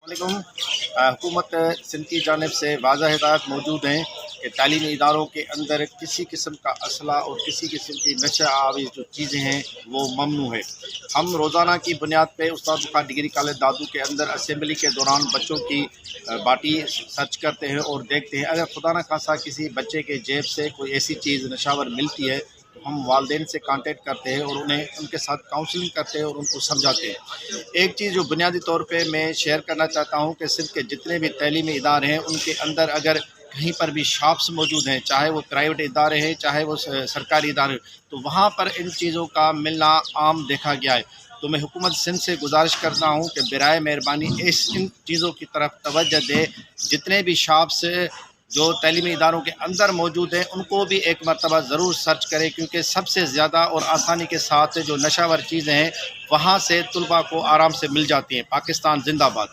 वालेकुम। हुकूमत सिंध की जानिब से वाज़ह हिदायत मौजूद हैं कि तालीमी इदारों के अंदर किसी किस्म का असला और किसी किस्म की नशा आवी जो चीज़ें हैं वो ममनू है। हम रोज़ाना की बुनियाद पे उस्ताद बुखार डिग्री कॉलेज दादू के अंदर असम्बली के दौरान बच्चों की बाटी सर्च करते हैं और देखते हैं, अगर खुदा न खासा किसी बच्चे के जेब से कोई ऐसी चीज़ नशावर मिलती है तो हम वालदेन से कांटेक्ट करते हैं और उन्हें उनके साथ काउंसलिंग करते हैं और उनको समझाते हैं। एक चीज़ जो बुनियादी तौर पे मैं शेयर करना चाहता हूँ कि सिंध के जितने भी तलीमी इदारे हैं उनके अंदर अगर कहीं पर भी शॉप्स मौजूद हैं, चाहे वो प्राइवेट इदारे हैं चाहे वो सरकारी इदारे, तो वहाँ पर इन चीज़ों का मिलना आम देखा गया है। तो मैं हुकूमत सिंध से गुजारिश करता हूँ कि बराए मेहरबानी इन चीज़ों की तरफ तवज्जो दे। जितने भी शॉप्स जो तलीमी इदारों के अंदर मौजूद हैं उनको भी एक मरतबा ज़रूर सर्च करें, क्योंकि सबसे ज़्यादा और आसानी के साथ जो नशावर चीज़ें हैं वहाँ से तलबा को आराम से मिल जाती हैं। पाकिस्तान जिंदाबाद।